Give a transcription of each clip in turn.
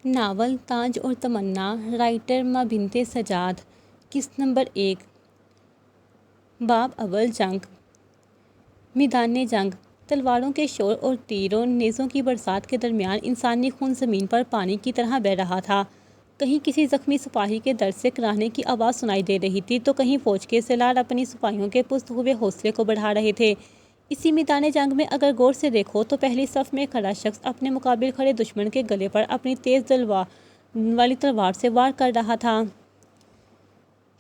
Novel تاج اور تمنا، writer ماں بنت سجاد، قسط نمبر 1۔ باب اول، جنگ۔ میدان جنگ، تلواروں کے شور اور تیروں نیزوں کی برسات کے درمیان انسانی خون زمین پر پانی کی طرح بہہ رہا تھا۔ کہیں کسی زخمی سپاہی کے درد سے کراہنے کی آواز سنائی دے رہی تھی تو کہیں فوج کے سالار اپنی سپاہیوں کے پست ہوئے حوصلے کو بڑھا رہے تھے۔ اسی میدان جنگ میں اگر غور سے دیکھو تو پہلی صف میں کھڑا شخص اپنے مقابل کھڑے دشمن کے گلے پر اپنی تیز والی تلوار سے وار کر رہا تھا۔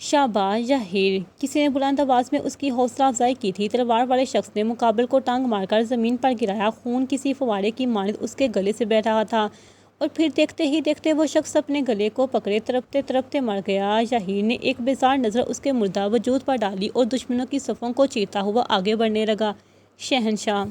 شاباش جاہیر، کسی نے بلند آواز میں اس کی حوصلہ افزائی کی تھی۔ تلوار والے شخص نے مقابل کو ٹانگ مار کر زمین پر گرایا۔ خون کسی فوارے کی مانند اس کے گلے سے بہہ رہا تھا اور پھر دیکھتے ہی دیکھتے وہ شخص اپنے گلے کو پکڑے تڑپتے تڑپتے مر گیا۔ جاہیر نے ایک بیزار نظر اس کے مردہ وجود پر ڈالی اور دشمنوں کی صفوں کو چیرتا ہوا آگے بڑھنے لگا۔ شہنشاہ،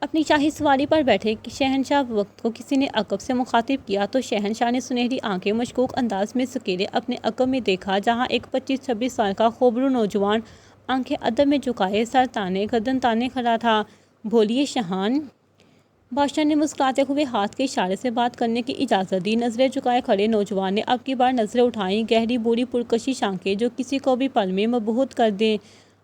اپنی شاہی سواری پر بیٹھے شہنشاہ وقت کو کسی نے عقب سے مخاطب کیا تو شہنشاہ نے سنہری آنکھیں مشکوک انداز میں سکیلے اپنے عقب میں دیکھا، جہاں ایک 25-26 سال کا خوبرو نوجوان آنکھیں ادب میں جھکائے سر تانے گردن تانے کھڑا تھا۔ بولیے شاہان، بادشاہ نے مسکراتے ہوئے ہاتھ کے اشارے سے بات کرنے کی اجازت دی۔ نظریں جھکائے کھڑے نوجوان نے اب کی بار نظریں اٹھائیں، گہری بوڑھی پرکشش آنکھیں جو کسی کو بھی پل میں مبہوت کر دیں۔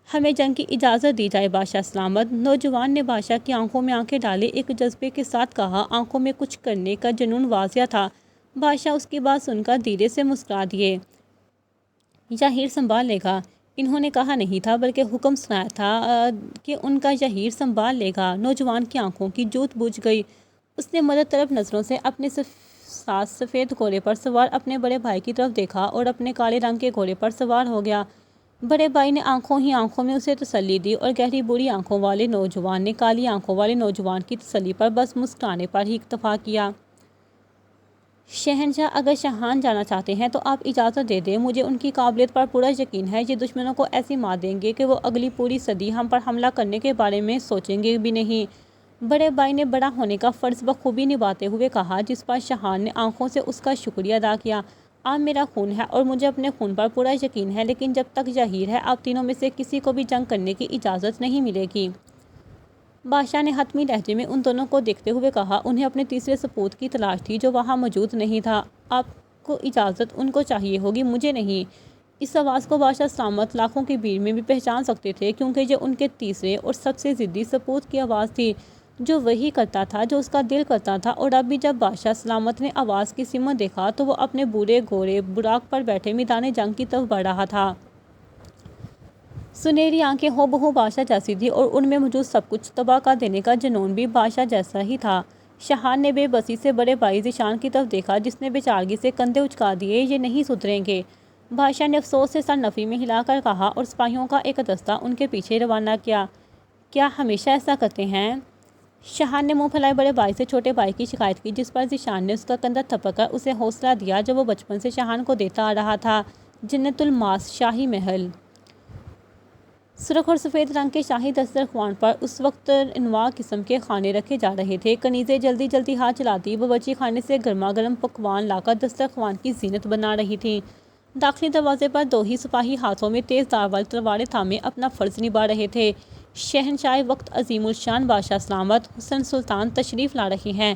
ہمیں جنگ کی اجازت دی جائے بادشاہ سلامت۔ نوجوان نے بادشاہ کی آنکھوں میں آنکھیں ڈالے ایک جذبے کے ساتھ کہا، آنکھوں میں کچھ کرنے کا جنون واضح تھا۔ بادشاہ اس کی بات سن کر دھیرے سے مسکرا دیے۔ جاہیر سنبھال لے گا، انہوں نے کہا نہیں تھا بلکہ حکم سنایا تھا کہ ان کا جاہیر سنبھال لے گا۔ نوجوان کی آنکھوں کی جوت بجھ گئی۔ اس نے مدد طلب نظروں سے اپنے ساتھ سفید گھوڑے پر سوار اپنے بڑے بھائی کی طرف دیکھا اور اپنے کالے رنگ کے گھوڑے پر سوار ہو گیا۔ بڑے بھائی نے آنکھوں ہی آنکھوں میں اسے تسلی دی اور گہری بوڑھی آنکھوں والے نوجوان نے کالی آنکھوں والے نوجوان کی تسلی پر بس مسکرانے پر ہی اکتفا کیا۔ شہنشاہ، اگر شاہان جانا چاہتے ہیں تو آپ اجازت دے دیں۔ مجھے ان کی قابلیت پر پورا یقین ہے۔ یہ دشمنوں کو ایسی مار دیں گے کہ وہ اگلی پوری صدی ہم پر حملہ کرنے کے بارے میں سوچیں گے بھی نہیں۔ بڑے بھائی نے بڑا ہونے کا فرض بخوبی نبھاتے ہوئے کہا، جس پر شاہان نے آنکھوں سے اس کا شکریہ ادا کیا۔ آپ میرا خون ہے اور مجھے اپنے خون پر پورا یقین ہے، لیکن جب تک جاہیر ہے آپ تینوں میں سے کسی کو بھی جنگ کرنے کی اجازت نہیں ملے گی۔ بادشاہ نے حتمی لہجے میں ان دونوں کو دیکھتے ہوئے کہا، انہیں اپنے تیسرے سپوت کی تلاش تھی جو وہاں موجود نہیں تھا۔ آپ کو اجازت ان کو چاہیے ہوگی، مجھے نہیں۔ اس آواز کو بادشاہ سلامت لاکھوں کی بھیڑ میں بھی پہچان سکتے تھے، کیونکہ یہ ان کے تیسرے اور سب سے ضدی سپوت کی آواز تھی، جو وہی کرتا تھا جو اس کا دل کرتا تھا۔ اور اب بھی جب بادشاہ سلامت نے آواز کی سمت دیکھا تو وہ اپنے بوڑھے گھوڑے براق پر بیٹھے میدان جنگ کی طرف بڑھ رہا تھا۔ سنہری آنکھیں ہو بہو بادشاہ جیسی تھی اور ان میں موجود سب کچھ تباہ کر دینے کا جنون بھی بادشاہ جیسا ہی تھا۔ شاہان نے بے بسی سے بڑے بھائی ذیشان کی طرف دیکھا، جس نے بیچارگی سے کندھے اچکا دیے۔ یہ نہیں سدھریں گے۔ بادشاہ نے افسوس سے سر نفی میں ہلا کر کہا اور سپاہیوں کا ایک دستہ ان کے پیچھے روانہ کیا۔ کیا ہمیشہ ایسا کرتے ہیں؟ شاہان نے منہ پھیلائے بڑے بھائی سے چھوٹے بھائی کی شکایت کی، جس پر ذیشان نے اس کا کندھا تھپک کر اسے حوصلہ دیا جو وہ بچپن سے شاہان کو دیتا آ رہا تھا۔ جنت الماس شاہی محل۔ سرخ اور سفید رنگ کے شاہی دسترخوان پر اس وقت انواع قسم کے کھانے رکھے جا رہے تھے۔ کنیزیں جلدی جلدی ہاتھ چلاتی باورچی خانے سے گرما گرم پکوان لا کر دسترخوان کی زینت بنا رہی تھیں۔ داخلی دروازے پر دو ہی سپاہی ہاتھوں میں تیز دھار والی تلواریں تھامے اپنا فرض نبھا رہے تھے۔ شہنشاہ وقت عظیم الشان بادشاہ سلامت حسن سلطان تشریف لا رہے ہیں۔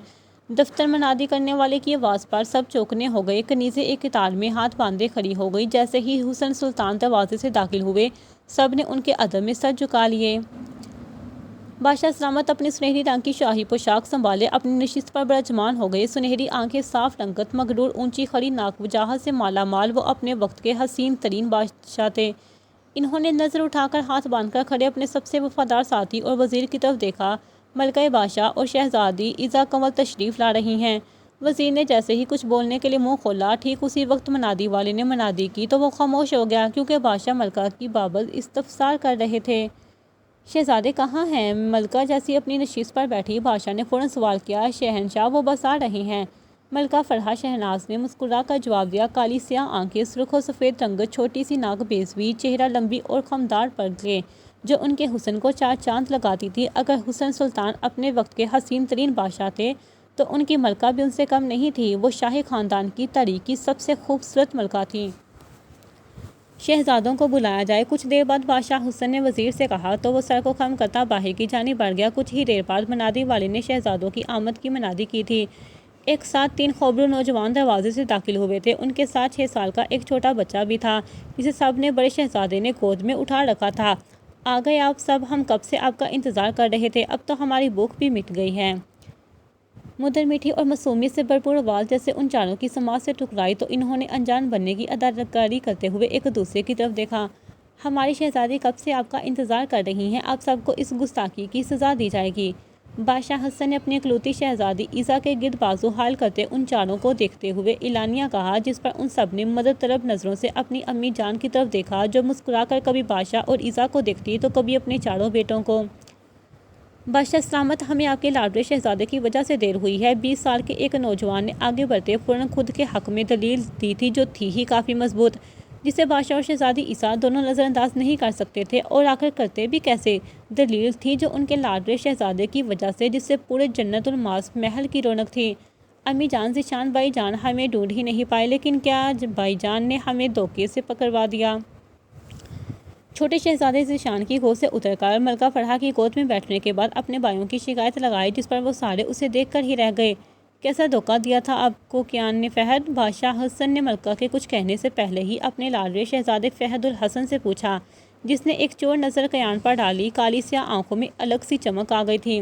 دفتر منادی کرنے والے کی آواز پر سب چوکنے ہو گئے۔ کنیزیں ایک قطار میں ہاتھ باندھے کھڑی ہو گئی۔ جیسے ہی حسن سلطان دروازے سے داخل ہوئے، سب نے ان کے ادب میں سر جھکا لیے۔ بادشاہ سلامت اپنی سنہری رنگ کی شاہی پوشاک سنبھالے اپنی نشست پر براجمان ہو گئے۔ سنہری آنکھیں صاف رنگت، مغرور اونچی کھڑی ناک وجاہت سے مالا مال، وہ اپنے وقت کے حسین ترین بادشاہ تھے۔ انہوں نے نظر اٹھا کر ہاتھ باندھ کر کھڑے اپنے سب سے وفادار ساتھی اور وزیر کی طرف دیکھا۔ ملکہ بادشاہ اور شہزادی ایزا کنول تشریف لا رہی ہیں۔ وزیر نے جیسے ہی کچھ بولنے کے لیے منہ کھولا، ٹھیک اسی وقت منادی والے نے منادی کی تو وہ خاموش ہو گیا، کیونکہ بادشاہ ملکہ کی بابت استفسار کر رہے تھے۔ شہزادے کہاں ہیں؟ ملکہ جیسی اپنی نشست پر بیٹھی، بادشاہ نے فوراً سوال کیا۔ شہنشاہ، وہ بس آ رہے ہیں۔ ملکہ فرحہ شہناز نے مسکرا کر جواب دیا۔ کالی سیاہ آنکھیں، سرخ و سفید رنگت، چھوٹی سی ناک بیضوی، چہرہ لمبی اور خمدار پلکیں جو ان کے حسن کو چار چاند لگاتی تھی۔ اگر حسن سلطان اپنے وقت کے حسین ترین بادشاہ تھے تو ان کی ملکہ بھی ان سے کم نہیں تھی۔ وہ شاہی خاندان کی تاریخ کی سب سے خوبصورت ملکہ تھیں۔ شہزادوں کو بلایا جائے۔ کچھ دیر بعد بادشاہ حسن نے وزیر سے کہا تو وہ سر کو خم کرتا باہر کی جانب بڑھ گیا۔ کچھ ہی دیر بعد منادی والے نے شہزادوں کی آمد کی منادی کی تھی ایک ساتھ 3 خوبرو نوجوان دروازے سے داخل ہوئے تھے۔ ان کے ساتھ 6 سال کا ایک چھوٹا بچہ بھی تھا جسے سب نے بڑے شہزادے نے گود میں اٹھا رکھا تھا۔ آ گئے آپ سب، ہم کب سے آپ کا انتظار کر رہے تھے، اب تو ہماری بھوک بھی مٹ گئی ہے۔ مدر میٹھی اور معصومیت سے بھرپور آواز جیسے ان چاروں کی سماعت سے ٹکرائی تو انہوں نے انجان بننے کی اداکاری کرتے ہوئے ایک دوسرے کی طرف دیکھا۔ ہماری شہزادی کب سے آپ کا انتظار کر رہی ہیں، آپ سب کو اس گستاخی کی سزا دی جائے گی۔ بادشاہ حسن نے اپنی اکلوتی شہزادی ایزا کے گرد بازو حال کرتے ان چاروں کو دیکھتے ہوئے اعلانیہ کہا، جس پر ان سب نے مدد طلب نظروں سے اپنی امی جان کی طرف دیکھا جو مسکرا کر کبھی بادشاہ اور ایزا کو دیکھتی تو کبھی اپنے چاروں بیٹوں کو۔ بادشاہ سلامت، ہمیں آپ کے لاڈلے شہزادے کی وجہ سے دیر ہوئی ہے۔ 20 سال کے ایک نوجوان نے آگے بڑھتے فوراً خود کے حق میں دلیل دی تھی جو تھی ہی کافی مضبوط، جسے بادشاہ اور شہزادی ایزا دونوں نظر انداز نہیں کر سکتے تھے، اور آخر کرتے بھی کیسے۔ دلیل تھی جو ان کے لاڈلے شہزادے کی وجہ سے، جس سے پورے جنت الماس محل کی رونق تھی۔ امی جان، ذیشان بھائی جان ہمیں ڈھونڈ ہی نہیں پائے، لیکن کیا بھائی جان نے ہمیں دھوکے سے پکڑوا دیا۔ چھوٹے شہزادے ذیشان کی گود سے اتر کر ملکہ فرحہ کی گود میں بیٹھنے کے بعد اپنے بھائیوں کی شکایت لگائی، جس پر وہ سارے اسے دیکھ کر ہی رہ گئے۔ کیسا دھوکہ دیا تھا آپ کو کیان نے فہد؟ بادشاہ حسن نے ملکہ کے کچھ کہنے سے پہلے ہی اپنے لاڈلے شہزادے فہد الحسن سے پوچھا، جس نے ایک چور نظر کیان پر ڈالی۔ کالی سیاہ آنکھوں میں الگ سی چمک آ گئی تھی۔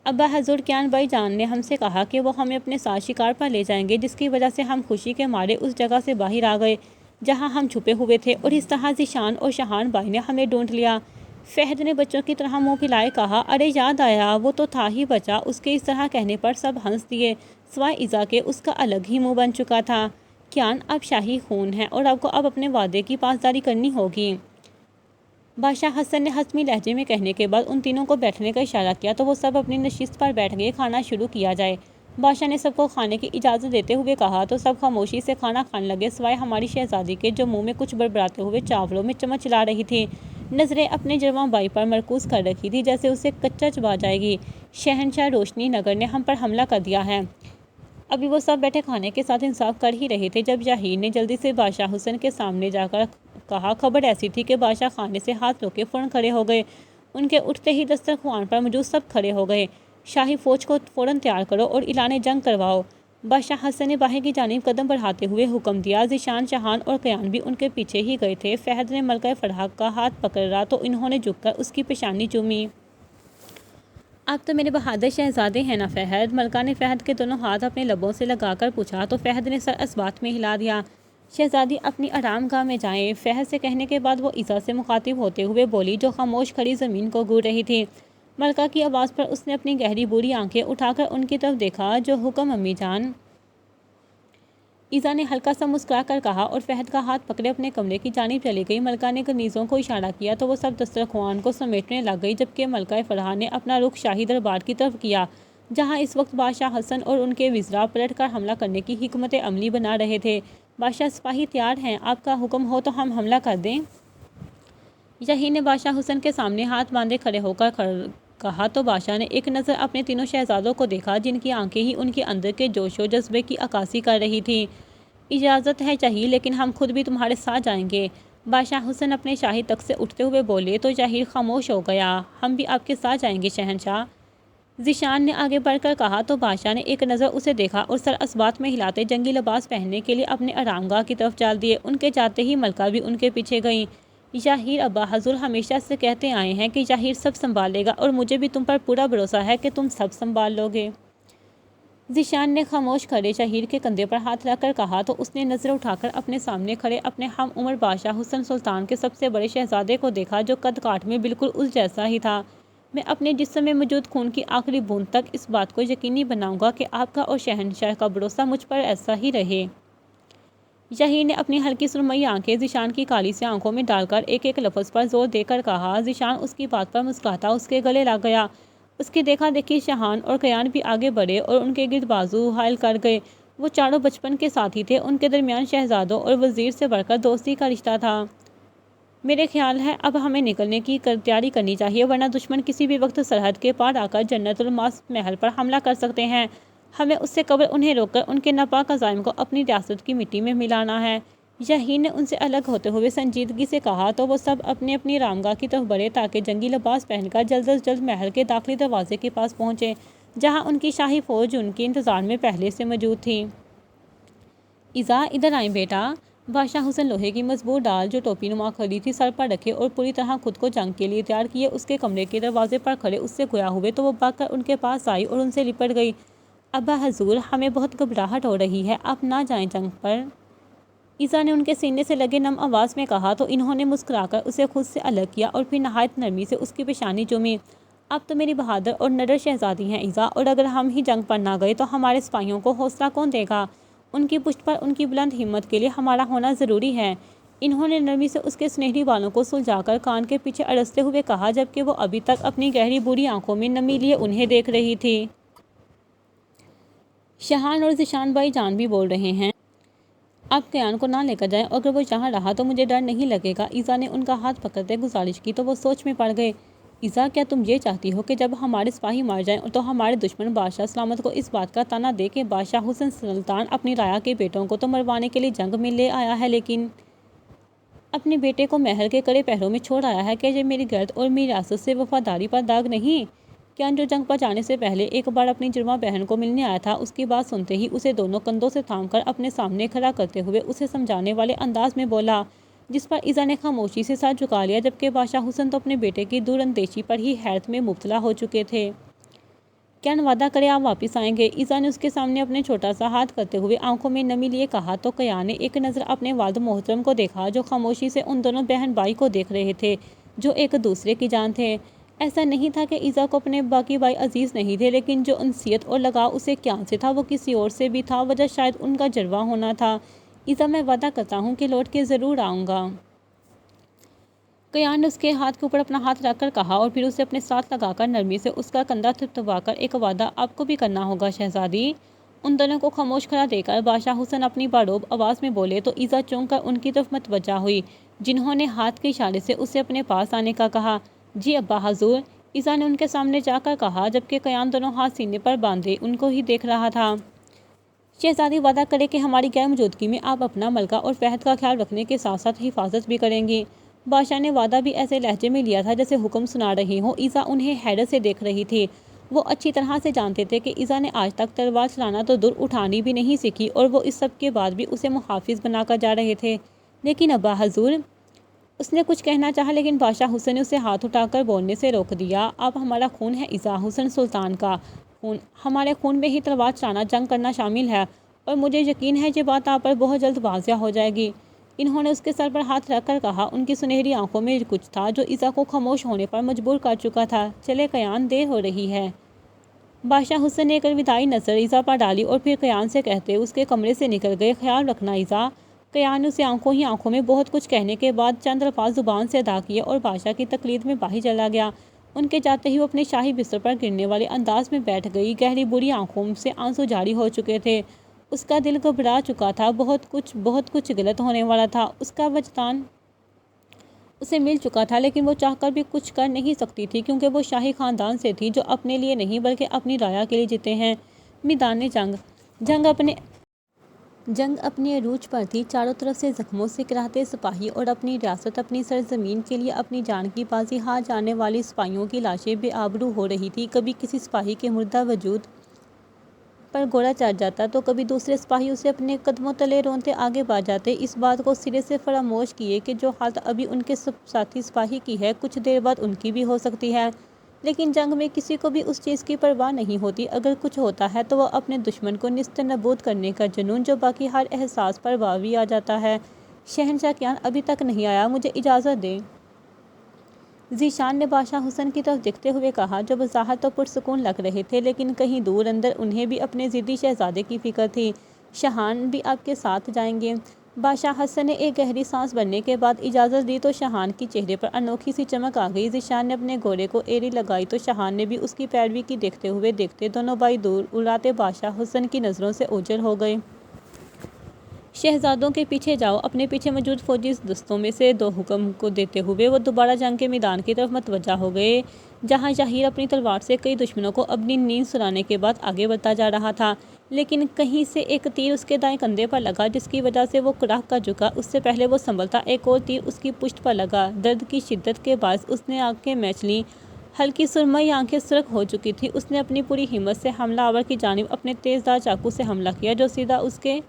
ابا حضور، کیان بھائی جان نے ہم سے کہا کہ وہ ہمیں اپنے ساتھ شکار پر لے جائیں گے، جس کی وجہ سے ہم خوشی کے مارے اس جگہ سے باہر آ گئے جہاں ہم چھپے ہوئے تھے، اور اس طرح ذیشان اور شاہان بھائی نے ہمیں ڈھونڈ لیا۔ فہد نے بچوں کی طرح منہ پھیلائے کہا، ارے یاد آیا، وہ تو تھا ہی بچہ۔ اس کے اس طرح کہنے پر سب ہنس دیے، سوائے ایزا کے، اس کا الگ ہی منہ بن چکا تھا۔ کیان، آپ شاہی خون ہیں اور آپ کو اب اپنے وعدے کی پاسداری کرنی ہوگی۔ بادشاہ حسن نے حتمی لہجے میں کہنے کے بعد ان تینوں کو بیٹھنے کا اشارہ کیا تو وہ سب اپنی نشست پر بیٹھ گئے۔ کھانا شروع کیا جائے۔ بادشاہ نے سب کو کھانے کی اجازت دیتے ہوئے کہا تو سب خاموشی سے کھانا کھانے لگے، سوائے ہماری شہزادی کے، جو منہ میں کچھ بڑبڑاتے ہوئے چاولوں میں چمچ چلا رہی تھی، نظریں اپنے جوان بھائی پر مرکوز کر رکھی تھی جیسے اسے کچا چبا جائے گی۔ شہنشاہ روشنی نگر نے ہم پر حملہ کر دیا ہے۔ ابھی وہ سب بیٹھے کھانے کے ساتھ انصاف کر ہی رہے تھے جب یاہیر نے جلدی سے بادشاہ حسن کے سامنے جا کر کہا۔ خبر ایسی تھی کہ بادشاہ خانے سے ہاتھ دھو کے فوراً کھڑے ہو گئے۔ ان کے اٹھتے ہی دسترخوان پر موجود سب کھڑے ہو گئے۔ شاہی فوج کو فوراً تیار کرو اور اعلان جنگ کرواؤ۔ بادشاہ حسن نے باہر کی جانب قدم بڑھاتے ہوئے حکم دیا۔ ذیشان، شاہان اور کیان بھی ان کے پیچھے ہی گئے تھے۔ فہد نے ملکہ فرحہ کا ہاتھ پکڑا تو انہوں نے جھک کر اس کی پیشانی چومی۔ آپ تو میرے بہادر شہزادے ہیں نا فہد؟ ملکہ نے فہد کے دونوں ہاتھ اپنے لبوں سے لگا کر پوچھا تو فہد نے سر اس بات میں ہلا دیا۔ شہزادی اپنی آرام گاہ میں جائیں۔ فہد سے کہنے کے بعد وہ ایزا سے مخاطب ہوتے ہوئے بولی، جو خاموش کھڑی زمین کو گور رہی تھی۔ ملکہ کی آواز پر اس نے اپنی گہری بوڑھی آنکھیں اٹھا کر ان کی طرف دیکھا۔ جو حکم امی جان۔ ایزا نے ہلکا سا مسکرا کر کہا اور فہد کا ہاتھ پکڑے اپنے کمرے کی جانب چلی گئی۔ ملکہ نے کنیزوں کو اشارہ کیا تو وہ سب دسترخوان کو سمیٹنے لگ گئی، جبکہ ملکہ فرحہ نے اپنا رخ شاہی دربار کی طرف کیا، جہاں اس وقت بادشاہ حسن اور ان کے وزراء پلٹ کر حملہ کرنے کی حکمت عملی بنا رہے تھے۔ بادشاہ، سپاہی تیار ہیں، آپ کا حکم ہو تو ہم حملہ کر دیں؟ یاہیر نے بادشاہ حسن کے سامنے ہاتھ باندھے کھڑے ہو کر کہا تو بادشاہ نے ایک نظر اپنے تینوں شہزادوں کو دیکھا، جن کی آنکھیں ہی ان کے اندر کے جوش و جذبے کی عکاسی کر رہی تھیں۔ اجازت ہے یاہیر، لیکن ہم خود بھی تمہارے ساتھ جائیں گے۔ بادشاہ حسن اپنے شاہی تخت سے اٹھتے ہوئے بولے تو یاہیر خاموش ہو گیا۔ ہم بھی آپ کے ساتھ جائیں گے شہنشاہ، ذیشان نے آگے بڑھ کر کہا تو بادشاہ نے ایک نظر اسے دیکھا اور سر اسبات میں ہلاتے جنگی لباس پہننے کے لیے اپنے آرام گاہ کی طرف چال دیے۔ ان کے جاتے ہی ملکہ بھی ان کے پیچھے گئیں۔ یاہیر، ابا حضور ہمیشہ سے کہتے آئے ہیں کہ یاہیر سب سنبھالے گا، اور مجھے بھی تم پر پورا بھروسہ ہے کہ تم سب سنبھال لو گے۔ ذیشان نے خاموش کھڑے یاہیر کے کندھے پر ہاتھ رکھ کر کہا تو اس نے نظر اٹھا کر اپنے سامنے کھڑے اپنے ہم عمر بادشاہ حسن سلطان کے سب سے بڑے شہزادے کو دیکھا، جو قد کاٹ میں بالکل اس جیسا ہی تھا۔ میں اپنے جسم میں موجود خون کی آخری بوند تک اس بات کو یقینی بناؤں گا کہ آپ کا اور شہنشاہ کا بھروسہ مجھ پر ایسا ہی رہے۔ یاہیر نے اپنی ہلکی سرمئی آنکھیں ذیشان کی کالی سی آنکھوں میں ڈال کر ایک ایک لفظ پر زور دے کر کہا۔ ذیشان اس کی بات پر مسکراتا اس کے گلے لگ گیا۔ اس کی دیکھا دیکھی شاہان اور کیان بھی آگے بڑھے اور ان کے گرد بازو حائل کر گئے۔ وہ چاروں بچپن کے ساتھی تھے، ان کے درمیان شہزادوں اور وزیر سے بڑھ کر دوستی کا رشتہ تھا۔ میرے خیال ہے اب ہمیں نکلنے کی تیاری کرنی چاہیے، ورنہ دشمن کسی بھی وقت سرحد کے پار آ کر جنت الماس محل پر حملہ کر سکتے ہیں۔ ہمیں اس سے قبل انہیں روک کر ان کے ناپاک عزائم کو اپنی ریاست کی مٹی میں ملانا ہے۔ یاہیر نے ان سے الگ ہوتے ہوئے سنجیدگی سے کہا تو وہ سب اپنی آرامگاہ کی طرف بڑھے تاکہ جنگی لباس پہن کر جلد از جلد محل کے داخلی دروازے کے پاس پہنچے۔ جہاں ان کی شاہی فوج ان کے انتظار میں پہلے سے موجود تھی۔ ایزا ادھر آئیں بیٹا۔ بادشاہ حسن لوہے کی مضبوط ڈال جو ٹوپی نما کھڑی تھی سر پر رکھے اور پوری طرح خود کو جنگ کے لیے تیار کیے اس کے کمرے کے دروازے پر کھڑے اس سے گویا ہوئے تو وہ بھاگ کر ان کے پاس آئی اور ان سے لپٹ گئی۔ ابا حضور، ہمیں بہت گھبراہٹ ہو رہی ہے، آپ نہ جائیں جنگ پر۔ ایزا نے ان کے سینے سے لگے نم آواز میں کہا تو انہوں نے مسکرا کر اسے خود سے الگ کیا اور پھر نہایت نرمی سے اس کی پیشانی چومی۔ آپ تو میری بہادر اور نڈر شہزادی ہیں ایزا، اور اگر ہم ہی جنگ پر نہ گئے تو ہمارے سپاہیوں کو حوصلہ کون دے گا؟ ان کی پشت پر ان کی بلند ہمت کے لیے ہمارا ہونا ضروری ہے۔ انہوں نے نرمی سے اس کے سنہری بالوں کو سلجھا کر کان کے پیچھے اڑستے ہوئے کہا جبکہ وہ ابھی تک اپنی گہری بری آنکھوں میں نمی لیے انہیں دیکھ رہی تھی۔ شاہان اور ذیشان بھائی جان بھی بول رہے ہیں۔ آپ قیان کو نہ لے کر جائیں، اگر وہ یہاں رہا تو مجھے ڈر نہیں لگے گا۔ ایزا نے ان کا ہاتھ پکڑتے گزارش کی تو وہ سوچ میں پڑ گئے۔ ایزا، کیا تم یہ چاہتی ہو کہ جب ہمارے سپاہی مار جائیں تو ہمارے دشمن بادشاہ سلامت کو اس بات کا تانا دے کہ بادشاہ حسن سلطان اپنی رایا کے بیٹوں کو تو مروانے کے لیے جنگ میں لے آیا ہے لیکن اپنے بیٹے کو مہر کے کڑے پہروں میں چھوڑ آیا ہے؟ کیا یہ میری غیرت اور میری ریاست سے وفاداری پر داغ نہیں؟ کیان جو جنگ پر جانے سے پہلے ایک بار اپنی جرمہ بہن کو ملنے آیا تھا، اس کی بات سنتے ہی اسے دونوں کندھوں سے تھام کر اپنے سامنے کھڑا کرتے ہوئے اسے سمجھانے والے انداز میں بولا، جس پر ایزا نے خاموشی سے سر جھکا لیا جبکہ بادشاہ حسن تو اپنے بیٹے کی دور اندیشی پر ہی حیرت میں مبتلا ہو چکے تھے۔ کیان وعدہ کرے آپ واپس آئیں گے؟ ایزا نے اس کے سامنے اپنے چھوٹا سا ہاتھ کرتے ہوئے آنکھوں میں نمی لیے کہا تو کیان نے ایک نظر اپنے والد محترم کو دیکھا جو خاموشی سے ان دونوں بہن بھائی کو دیکھ رہے تھے جو ایک دوسرے کی جان تھے۔ ایسا نہیں تھا کہ ایزا کو اپنے باقی بھائی عزیز نہیں تھے، لیکن جو انسیت اور لگاؤ اسے کیان سے تھا وہ کسی اور سے بھی تھا، وجہ شاید ان کا جڑواں ہونا تھا۔ ایزا، میں وعدہ کرتا ہوں کہ لوٹ کے ضرور آؤں گا۔ کیان نے اس کے ہاتھ کے اوپر اپنا ہاتھ رکھ کر کہا اور پھر اسے اپنے ساتھ لگا کر نرمی سے اس کا کندھا تھپتھپا کر، ایک وعدہ آپ کو بھی کرنا ہوگا شہزادی۔ ان دونوں کو خاموش کھڑا دیکھ کر بادشاہ حسن اپنی باروب آواز میں بولے تو ایزا چونک کر ان کی طرف متوجہ ہوئی جنہوں نے ہاتھ کے اشارے سے اسے اپنے پاس آنے کا کہا۔ جی ابا حضور، ایزا نے ان کے سامنے جا کر کہا جبکہ کیان دونوں ہاتھ سینے پر باندھے ان کو ہی دیکھ رہا تھا۔ شہزادی وعدہ کرے کہ ہماری غیر موجودگی میں آپ اپنا ملکہ اور فہد کا خیال رکھنے کے ساتھ ساتھ حفاظت بھی کریں گی۔ بادشاہ نے وعدہ بھی ایسے لہجے میں لیا تھا جیسے حکم سنا رہی ہوں۔ ایزا انہیں حیرت سے دیکھ رہی تھی۔ وہ اچھی طرح سے جانتے تھے کہ ایزا نے آج تک تلوار چلانا تو دور اٹھانی بھی نہیں سیکھی اور وہ اس سب کے بعد بھی اسے محافظ بنا کر جا رہے تھے۔ لیکن ابا حضور، اس نے کچھ کہنا چاہا لیکن بادشاہ حسن نے اسے ہاتھ اٹھا کر بولنے سے روک دیا۔ آپ ہمارا خون ہے ایزا، حسن سلطان کا خون، ہمارے خون میں ہی تلوار چلانا جنگ کرنا شامل ہے اور مجھے یقین ہے یہ بات آپ پر بہت جلد واضح ہو جائے گی۔ انہوں نے اس کے سر پر ہاتھ رکھ کر کہا۔ ان کی سنہری آنکھوں میں کچھ تھا جو ایزا کو خاموش ہونے پر مجبور کر چکا تھا۔ چلے کیان، دیر ہو رہی ہے۔ بادشاہ حسن نے ایک الوداعی نظر ایزا پر ڈالی اور پھر کیان سے کہتے اس کے کمرے سے نکل گئے۔ خیال رکھنا ایزا۔ کیان نے اسے آنکھوں ہی آنکھوں میں بہت کچھ کہنے کے بعد چند الفاظ زبان سے ادا کیے اور بادشاہ کی تقلید میں باہر چلا گیا۔ ان کے جاتے ہی وہ اپنے شاہی بستر پر گرنے والے انداز میں بیٹھ گئی۔ گہری بری آنکھوں سے آنسو جاری ہو چکے تھے۔ اس کا دل گھبرا چکا تھا، بہت کچھ غلط ہونے والا تھا۔ اس کا وجدان اسے مل چکا تھا لیکن وہ چاہ کر بھی کچھ کر نہیں سکتی تھی کیونکہ وہ شاہی خاندان سے تھی جو اپنے لیے نہیں بلکہ اپنی رایا کے لیے جیتے ہیں۔ میدان جنگ اپنے عروج پر تھی۔ چاروں طرف سے زخموں سے کراہتے سپاہی اور اپنی ریاست، اپنی سرزمین کے لیے اپنی جان کی بازی ہار جانے والی سپاہیوں کی لاشیں بے آبرو ہو رہی تھی۔ کبھی کسی سپاہی کے مردہ وجود پر گھوڑا چڑھ جاتا تو کبھی دوسرے سپاہی اسے اپنے قدموں تلے رونتے آگے بڑھ جاتے، اس بات کو سرے سے فراموش کیے کہ جو حالت ابھی ان کے ساتھی سپاہی کی ہے کچھ دیر بعد ان کی بھی ہو سکتی ہے۔ لیکن جنگ میں کسی کو بھی اس چیز کی پرواہ نہیں ہوتی۔ اگر کچھ ہوتا ہے تو وہ اپنے دشمن کو نیست نابود کرنے کا جنون جو باقی ہر احساس پر حاوی آ جاتا ہے۔ شہنشاہ کیان ابھی تک نہیں آیا، مجھے اجازت دیں۔ ذیشان نے بادشاہ حسن کی طرف دیکھتے ہوئے کہا جو بظاہر تو پرسکون لگ رہے تھے لیکن کہیں دور اندر انہیں بھی اپنے ضدی شہزادے کی فکر تھی۔ شاہان بھی آپ کے ساتھ جائیں گے؟ بادشاہ حسن نے ایک گہری سانس بھرنے کے بعد اجازت دی تو شاہان کے چہرے پر انوکھی سی چمک آ گئی۔ ذیشان نے اپنے گھوڑے کو ایڑی لگائی تو شاہان نے بھی اس کی پیروی کی۔ دیکھتے ہوئے دیکھتے دونوں بھائی دور اڑاتے بادشاہ حسن کی نظروں سے اوجھل ہو گئے۔ شہزادوں کے پیچھے جاؤ۔ اپنے پیچھے موجود فوجی دستوں میں سے دو حکم کو دیتے ہوئے وہ دوبارہ جنگ کے میدان کی طرف متوجہ ہو گئے جہاں یحییٰ اپنی تلوار سے کئی دشمنوں کو اپنی نیند سلانے کے بعد آگے بڑھتا جا رہا تھا، لیکن کہیں سے ایک تیر اس کے دائیں کندھے پر لگا جس کی وجہ سے وہ کڑاہ کر جھکا۔ اس سے پہلے وہ سنبھلتا ایک اور تیر اس کی پشت پر لگا۔ درد کی شدت کے باعث اس نے آنکھیں میچ لیں ہلکی سرمئی آنکھیں سرخ ہو چکی تھی۔ اس نے اپنی پوری ہمت سے حملہ آور کی جانب اپنے تیز دھار چاقو سے حملہ کیا جو سیدھا اس کے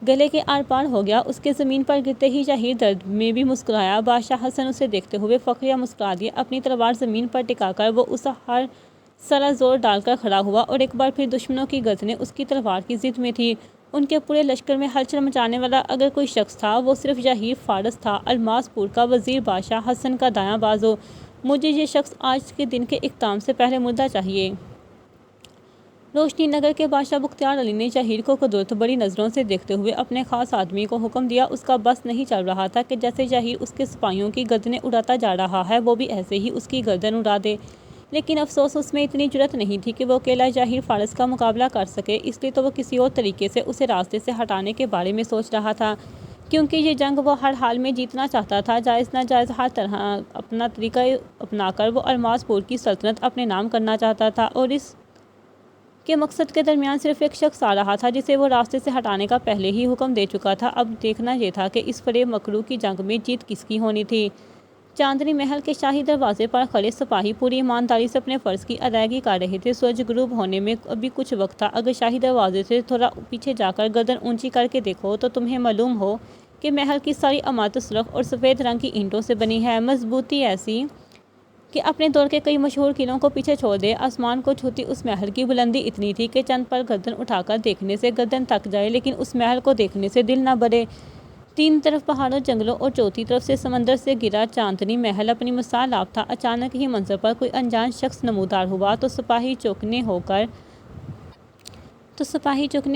گلے کے آر پار ہو گیا۔ اس کے زمین پر گرتے ہی شہیر درد میں بھی مسکرایا۔ بادشاہ حسن اسے دیکھتے ہوئے فخریہ مسکرا دیا۔ اپنی تلوار زمین پر ٹکا کر وہ اس ہر سرا زور ڈال کر کھڑا ہوا اور ایک بار پھر دشمنوں کی گردنیں اس کی تلوار کی زد میں تھی۔ ان کے پورے لشکر میں ہلچل مچانے والا اگر کوئی شخص تھا وہ صرف شہیر فارس تھا، الماس پور کا وزیر بادشاہ حسن کا دایاں بازو۔ مجھے یہ شخص آج کے دن کے اختتام سے پہلے مردہ چاہیے۔ روشنی نگر کے بادشاہ بختیار علی نے شہیر کو قدرت بڑی نظروں سے دیکھتے ہوئے اپنے خاص آدمی کو حکم دیا۔ اس کا بس نہیں چل رہا تھا کہ جیسے شہیر اس کے سپاہیوں کی گردنیں اڑاتا جا رہا ہے وہ بھی ایسے ہی اس کی گردن اڑا دے، لیکن افسوس اس میں اتنی جرأت نہیں تھی کہ وہ اکیلا شہیر فارس کا مقابلہ کر سکے، اس لیے تو وہ کسی اور طریقے سے اسے راستے سے ہٹانے کے بارے میں سوچ رہا تھا، کیونکہ یہ جنگ وہ ہر حال میں جیتنا چاہتا تھا۔ جائز ناجائز ہر طرح اپنا طریقہ اپنا کر وہ الماس پور کی سلطنت اپنے نام کرنا چاہتا تھا، اور اس کے مقصد کے درمیان صرف ایک شخص آ رہا تھا جسے وہ راستے سے ہٹانے کا پہلے ہی حکم دے چکا تھا۔ اب دیکھنا یہ تھا کہ اس فریب مکروہ کی جنگ میں جیت کس کی ہونی تھی۔ چاندنی محل کے شاہی دروازے پر کھڑے سپاہی پوری ایمانداری سے اپنے فرض کی ادائیگی کر رہے تھے۔ سورج غروب ہونے میں ابھی کچھ وقت تھا۔ اگر شاہی دروازے سے تھوڑا پیچھے جا کر گردن اونچی کر کے دیکھو تو تمہیں معلوم ہو کہ محل کی ساری عمارت سرخ اور سفید رنگ کی اینٹوں سے بنی ہے، مضبوطی ایسی کہ اپنے دور کے کئی مشہور قلعوں کو پیچھے چھوڑ دے۔ آسمان کو چھوتی اس محل کی بلندی اتنی تھی کہ چند پر گردن اٹھا کر دیکھنے سے گردن تھک جائے، لیکن اس محل کو دیکھنے سے دل نہ بھرے۔ تین طرف پہاڑوں، جنگلوں اور چوتھی طرف سے سمندر سے گھرا چاندنی محل اپنی مثال آپ تھا۔ اچانک ہی منظر پر کوئی انجان شخص نمودار ہوا تو سپاہی چوکنے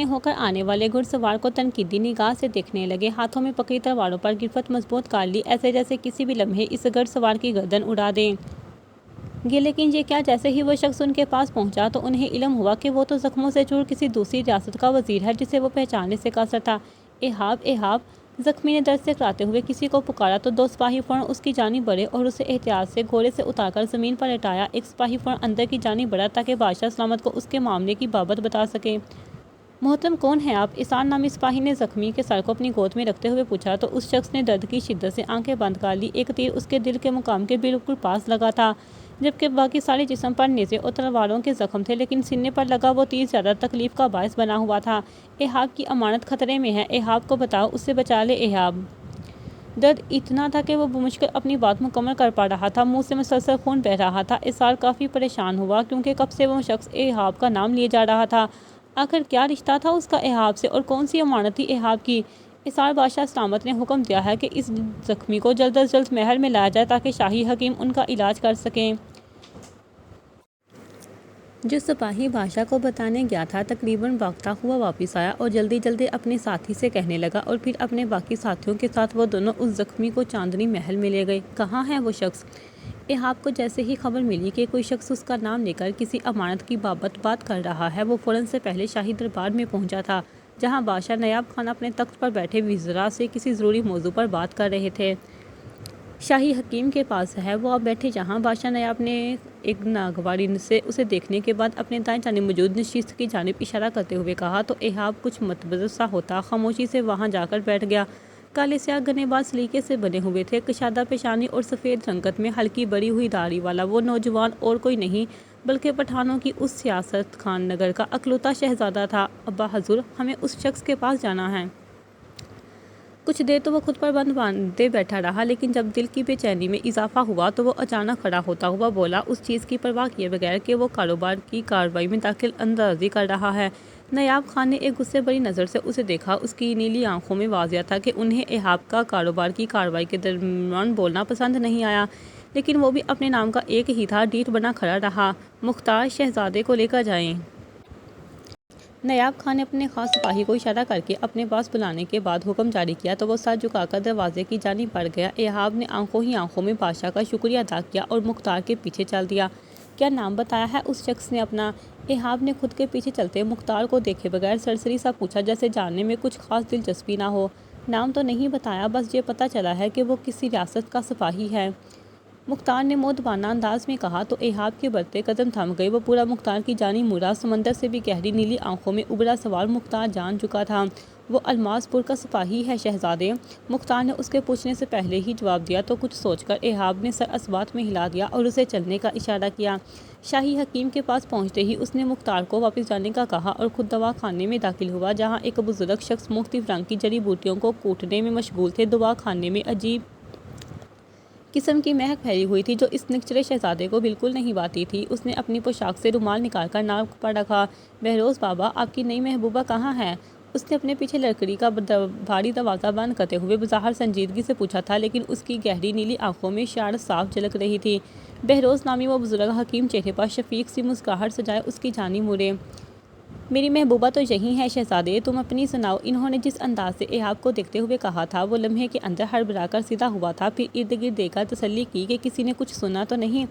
ہو کر آنے والے گھڑ سوار کو تنقیدی نگاہ سے دیکھنے لگے۔ ہاتھوں میں پکڑی تلواروں پر گرفت مضبوط کر لی، ایسے جیسے کسی بھی لمحے اس گھڑ سوار کی گردن اڑا دیں گے۔ لیکن یہ کیا، جیسے ہی وہ شخص ان کے پاس پہنچا تو انہیں علم ہوا کہ وہ تو زخموں سے چور کسی دوسری ریاست کا وزیر ہے جسے وہ پہچاننے سے قاصر تھا۔ ایہاب، ایہاب! زخمی نے درد سے کراتے ہوئے کسی کو پکارا تو دو سپاہی فوراً اس کی جانب بڑھے اور اسے احتیاط سے گھوڑے سے اتار کر زمین پر لٹایا۔ ایک سپاہی فوراً اندر کی جانب بڑھا تاکہ بادشاہ سلامت کو اس کے معاملے کی بابت بتا سکے۔ محترم، کون ہیں آپ؟ احسان نامی سپاہی نے زخمی کے سر کو اپنی گود میں رکھتے ہوئے پوچھا تو اس شخص نے درد کی شدت سے آنکھیں بند کر لی۔ ایک تیر اس کے دل کے مقام کے بالکل پاس لگا تھا، جبکہ باقی سارے جسم پر نیزے اور تلواروں کے زخم تھے، لیکن سینے پر لگا وہ تیر زیادہ تکلیف کا باعث بنا ہوا تھا۔ ایہاب کی امانت خطرے میں ہے، ایہاب کو بتاؤ، اسے بچا لے۔ ایہاب! درد اتنا تھا کہ وہ بمشکل اپنی بات مکمل کر پا رہا تھا، منہ سے مسلسل خون بہہ رہا تھا۔ ایثار کافی پریشان ہوا کیونکہ کب سے وہ شخص ایہاب کا نام لیے جا رہا تھا۔ آخر کیا رشتہ تھا اس کا ایہاب سے اور کون سی امانت تھی ایہاب کی؟ ایثار، بادشاہ سلامت نے حکم دیا ہے کہ اس زخمی کو جلد از جلد محل میں لایا جائے تاکہ شاہی حکیم ان کا علاج کر سکیں۔ جو سپاہی بادشاہ کو بتانے گیا تھا تقریباً باختہ ہوا واپس آیا اور جلدی جلدی اپنے ساتھی سے کہنے لگا، اور پھر اپنے باقی ساتھیوں کے ساتھ وہ دونوں اس زخمی کو چاندنی محل میں لے گئے۔ کہاں ہے وہ شخص؟ ایہاب کو جیسے ہی خبر ملی کہ کوئی شخص اس کا نام لے کر کسی امانت کی بابت بات کر رہا ہے، وہ فوراً سے پہلے شاہی دربار میں پہنچا تھا، جہاں بادشاہ نایاب خان اپنے تخت پر بیٹھے وزراء سے کسی ضروری موضوع پر بات کر رہے تھے۔ شاہی حکیم کے پاس ہے، وہ آپ بیٹھے جہاں۔ بادشاہ نایاب نے ایک ناگواری سے اسے دیکھنے کے بعد اپنے دائیں جانب موجود نشست کی جانب اشارہ کرتے ہوئے کہا تو ایہاب کچھ متبدل سا ہوتا خاموشی سے وہاں جا کر بیٹھ گیا۔ کالے سیاہ گنے بال سلیقے سے بنے ہوئے تھے، کشادہ پیشانی اور سفید رنگت میں ہلکی بڑی ہوئی داڑھی والا وہ نوجوان اور کوئی نہیں بلکہ پٹھانوں کی اس سیاست خان نگر کا اکلوتا شہزادہ تھا۔ ابا حضور، ہمیں اس شخص کے پاس جانا ہے۔ کچھ دیر تو وہ خود پر بند باندھے بیٹھا رہا، لیکن جب دل کی بے چینی میں اضافہ ہوا تو وہ اچانک کھڑا ہوتا ہوا بولا، اس چیز کی پرواہ کیے بغیر کہ وہ کاروبار کی کارروائی میں دخل اندازی کر رہا ہے۔ نایاب خان نے ایک غصے بھری نظر سے اسے دیکھا۔ اس کی نیلی آنکھوں میں واضح تھا کہ انہیں ایہاب کا کاروبار کی کارروائی کے درمیان بولنا پسند نہیں آیا، لیکن وہ بھی اپنے نام کا ایک ہی تھا، ڈیٹھ بنا کھڑا رہا۔ مختار، شہزادے کو لے کر جائیں۔ نایاب خان نے اپنے خاص سپاہی کو اشارہ کر کے اپنے پاس بلانے کے بعد حکم جاری کیا تو وہ سر جھکا کر دروازے کی جانب بڑھ گیا۔ ایہاب نے آنکھوں ہی آنکھوں میں بادشاہ کا شکریہ ادا کیا اور مختار کے پیچھے چل دیا۔ کیا نام بتایا ہے اس شخص نے اپنا؟ ایہاب نے خود کے پیچھے چلتے مختار کو دیکھے بغیر سرسری سا پوچھا، جیسے جاننے میں کچھ خاص دلچسپی نہ ہو۔ نام تو نہیں بتایا، بس یہ پتہ چلا ہے کہ وہ کسی ریاست کا سپاہی ہے۔ مختار نے مؤدبانہ انداز میں کہا تو ایہاب کے بڑھتے قدم تھم گئے۔ وہ پورا مختار کی جانب مڑا۔ سمندر سے بھی گہری نیلی آنکھوں میں ابھرا سوال مختار جان چکا تھا، وہ الماس پور کا سپاہی ہے شہزادے؟ مختار نے اس کے پوچھنے سے پہلے ہی جواب دیا تو کچھ سوچ کر ایہاب نے سر اثبات میں ہلا دیا اور اسے چلنے کا اشارہ کیا۔ شاہی حکیم کے پاس پہنچتے ہی اس نے مختار کو واپس جانے کا کہا اور خود دوا خانے میں داخل ہوا، جہاں ایک بزرگ شخص مختلف رنگ کی جڑی بوٹیوں کو کوٹنے میں مشغول تھے۔ دوا خانے میں عجیب قسم کی مہک پھیلی ہوئی تھی جو اس نکچلے شہزادے کو بالکل نہیں بھاتی تھی۔ اس نے اپنی پوشاک سے رومال نکال کر ناک پر رکھا۔ بہروز بابا، آپ کی نئی محبوبہ کہاں ہے؟ اس نے اپنے پیچھے لکڑی کا بھاری دروازہ بند کرتے ہوئے بظاہر سنجیدگی سے پوچھا تھا، لیکن اس کی گہری نیلی آنکھوں میں شرارت صاف جھلک رہی تھی۔ بہروز نامی وہ بزرگ حکیم چہرے پر شفیق سی مسکراہٹ سجائے اس کی جانب مڑے۔ میری محبوبہ تو یہی ہے شہزادے، تم اپنی سناؤ۔ انہوں نے جس انداز سے ایہاب کو دیکھتے ہوئے کہا تھا وہ لمحے کے اندر ہڑبڑا کر سیدھا ہوا تھا، پھر ارد گرد دیکھ کر تسلی کی کہ کسی نے کچھ سنا تو نہیں۔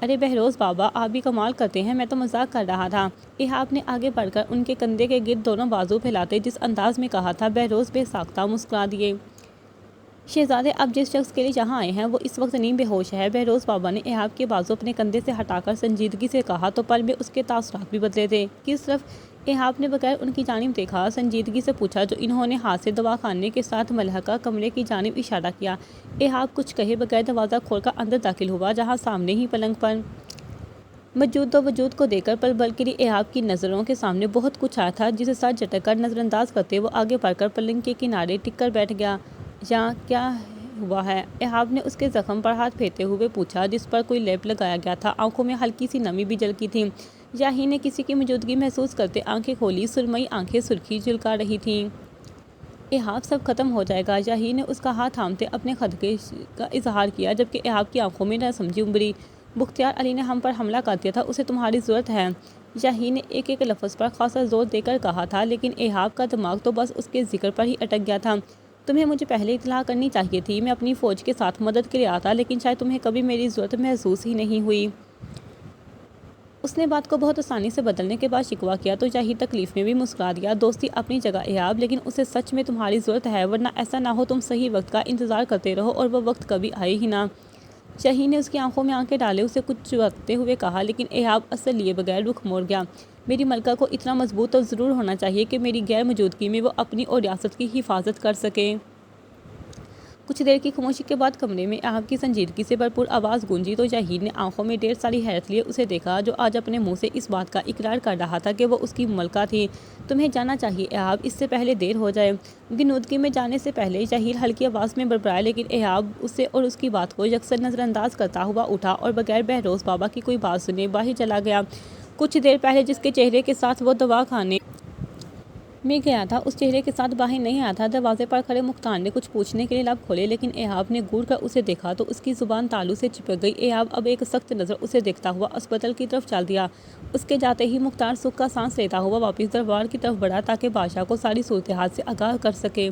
ارے بہروز بابا، آپ بھی کمال کرتے ہیں، میں تو مذاق کر رہا تھا۔ ایہاب نے آگے بڑھ کر ان کے کندھے کے گرد دونوں بازو پھیلاتے جس انداز میں کہا تھا، بہروز بے ساختہ مسکرا دیے۔ شہزادے، آپ جس شخص کے لیے یہاں آئے ہیں وہ اس وقت نیم بے ہوش ہے۔ بہروز بابا نے ایہاب کے بازو اپنے کندھے سے ہٹا کر سنجیدگی سے کہا تو پل میں اس کے تاثرات بھی بدلے تھے۔ کس طرف؟ ایہاب نے بغیر ان کی جانب دیکھا سنجیدگی سے پوچھا، جو انہوں نے ہاتھ سے دوا خانے کے ساتھ ملحقہ کمرے کی جانب اشارہ کیا۔ ایہاب کچھ کہے بغیر دروازہ کھول کر اندر داخل ہوا، جہاں سامنے ہی پلنگ پر موجود دو وجود کو دیکھ کر پل بھر کے لیے ایہاب کی نظروں کے سامنے بہت کچھ آیا تھا، جسے سر جھٹک کر نظر انداز کرتے وہ آگے بڑھ کر پلنگ کے کنارے ٹک کر بیٹھ گیا۔ یہاں کیا ہوا ہے؟ ایہاب نے اس کے زخم پر ہاتھ پھیرتے ہوئے پوچھا، جس پر کوئی لیپ لگایا گیا تھا۔ آنکھوں میں ہلکی سی نمی بھی جھلکی تھی۔ یاہی نے کسی کی موجودگی محسوس کرتے آنکھیں کھولی، سرمئی آنکھیں سرخی جھلکا رہی تھیں۔ ایہاب، سب ختم ہو جائے گا؟ یاہی نے اس کا ہاتھ تھامتے اپنے خدشے کا اظہار کیا، جبکہ ایہاب کی آنکھوں میں ناسمجھی ابھری۔ بختیار علی نے ہم پر حملہ کر دیا تھا، اسے تمہاری ضرورت ہے؟ یاہی نے ایک ایک لفظ پر خاصا زور دے کر کہا تھا، لیکن ایہاب کا دماغ تو بس اس کے ذکر پر ہی اٹک گیا تھا۔ تمہیں مجھے پہلے اطلاع کرنی چاہیے تھی، میں اپنی فوج کے ساتھ مدد کے لیے آتا، لیکن شاید تمہیں کبھی میری ضرورت محسوس ہی نہیں ہوئی۔ اس نے بات کو بہت آسانی سے بدلنے کے بعد شکوہ کیا تو یاہی تکلیف میں بھی مسکرا دیا۔ دوستی اپنی جگہ ایہاب، لیکن اسے سچ میں تمہاری ضرورت ہے، ورنہ ایسا نہ ہو تم صحیح وقت کا انتظار کرتے رہو اور وہ وقت کبھی آئے ہی نہ۔ یاہی نے اس کی آنکھوں میں آنکھیں ڈالے اسے کچھ چبھاتے ہوئے کہا، لیکن ایہاب اثر لیے بغیر رخ موڑ گیا۔ میری ملکہ کو اتنا مضبوط تو ضرور ہونا چاہیے کہ میری غیر موجودگی میں وہ اپنی اور ریاست کی حفاظت کر سکے۔ کچھ دیر کی خاموشی کے بعد کمرے میں ایہاب کی سنجیدگی سے بھرپور آواز گونجی تو یاہی نے آنکھوں میں ڈھیر ساری حیرت لیے اسے دیکھا، جو آج اپنے منہ سے اس بات کا اقرار کر رہا تھا کہ وہ اس کی ملکہ تھی۔ تمہیں جانا چاہیے ایہاب، اس سے پہلے دیر ہو جائے۔ غنودگی میں جانے سے پہلے یاہی ہلکی آواز میں بڑبڑائے، لیکن ایہاب اسے اور اس کی بات کو یکسر نظر انداز کرتا ہوا اٹھا اور بغیر بہروز بابا کی کوئی بات سنے باہر چلا گیا۔ کچھ دیر پہلے جس کے چہرے کے ساتھ وہ دوا خانے میں گیا تھا اس چہرے کے ساتھ باہر نہیں آیا تھا۔ دروازے پر کھڑے مختار نے کچھ پوچھنے کے لیے لب کھولے، لیکن ایہاب نے گھور کر اسے دیکھا تو اس کی زبان تالو سے چپک گئی۔ ایہاب اب ایک سخت نظر اسے دیکھتا ہوا اسپتال کی طرف چل دیا۔ اس کے جاتے ہی مختار سکھ کا سانس لیتا ہوا واپس دربار کی طرف بڑھا تاکہ بادشاہ کو ساری صورتحال سے آگاہ کر سکے۔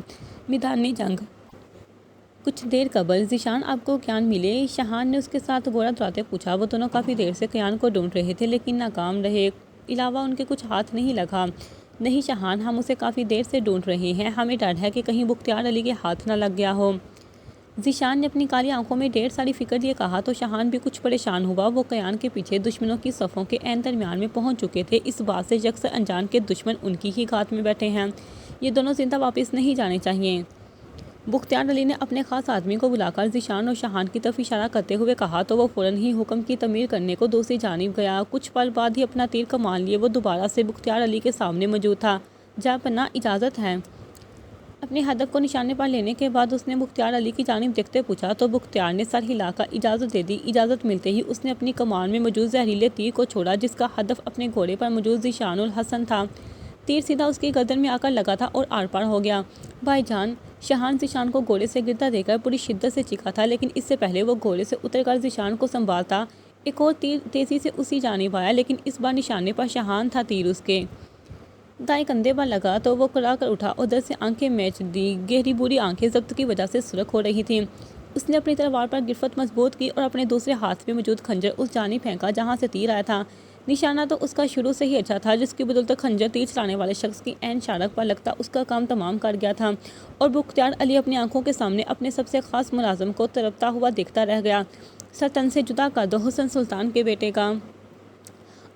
میدان جنگ کچھ دیر قبل ذیشان آپ کو کیان ملے؟ شاہان نے اس کے ساتھ گھوڑا دوڑاتے پوچھا۔ وہ دونوں کافی دیر سے کیان کو ڈھونڈ رہے تھے، لیکن ناکام رہے۔ علاوہ ان کے کچھ ہاتھ نہیں لگا۔ نہیں شاہان، ہم اسے کافی دیر سے ڈھونڈ رہے ہیں، ہمیں ڈر ہے کہ کہیں بختیار علی کے ہاتھ نہ لگ گیا ہو۔ ذیشان نے اپنی کالی آنکھوں میں ڈھیر ساری فکر لیے کہا تو شاہان بھی کچھ پریشان ہوا۔ وہ کیان کے پیچھے دشمنوں کی صفوں کے عین درمیان میں پہنچ چکے تھے، اس بات سے یکسر انجان کے دشمن ان کی ہی گھات میں بیٹھے ہیں۔ یہ دونوں زندہ واپس نہیں جانے چاہیے۔ بختیار علی نے اپنے خاص آدمی کو بلا کر ذیشان اور شاہان کی طرف اشارہ کرتے ہوئے کہا تو وہ فوراً ہی حکم کی تعمیر کرنے کو دوسری جانب گیا۔ کچھ پل بعد ہی اپنا تیر کمان لیے وہ دوبارہ سے بختیار علی کے سامنے موجود تھا۔ جاں پناہ، اجازت ہے؟ اپنے ہدف کو نشانے پر لینے کے بعد اس نے بختیار علی کی جانب دیکھتے پوچھا تو بختیار نے سر ہلا کر اجازت دے دی۔ اجازت ملتے ہی اس نے اپنی کمان میں موجود زہریلے تیر کو چھوڑا، جس کا ہدف اپنے گھوڑے پر موجود ذیشان الحسن تھا۔ تیر سیدھا اس کی گردن میں آ کر لگا تھا اور آر پار ہو گیا۔ بھائی جان! شاہان ذیشان کو گھوڑے سے گرتا دے کر پوری شدت سے چیخا تھا، لیکن اس سے پہلے وہ گھوڑے سے اتر کر ذیشان کو سنبھالتا ایک اور تیر تیزی سے اسی جانب آیا، لیکن اس بار نشانے پر شاہان تھا۔ تیر اس کے دائیں کندھے پر لگا تو وہ کڑا کر اٹھا اور در سے آنکھیں میچ دی۔ گہری بری آنکھیں ضبط کی وجہ سے سرخ ہو رہی تھیں۔ اس نے اپنی تلوار پر گرفت مضبوط کی اور اپنے دوسرے ہاتھ میں موجود خنجر اس جانب پھینکا جہاں سے تیر آیا تھا۔ نشانہ تو اس کا شروع سے ہی اچھا تھا، جس کی بدولت خنجر تیر چلانے والے شخص کی عین شارک پر لگتا اس کا کام تمام کر گیا تھا، اور بختیار علی اپنی آنکھوں کے سامنے اپنے سب سے خاص ملازم کو تڑپتا ہوا دیکھتا رہ گیا۔ سر تن سے جدا کر دو حسن سلطان کے بیٹے کا۔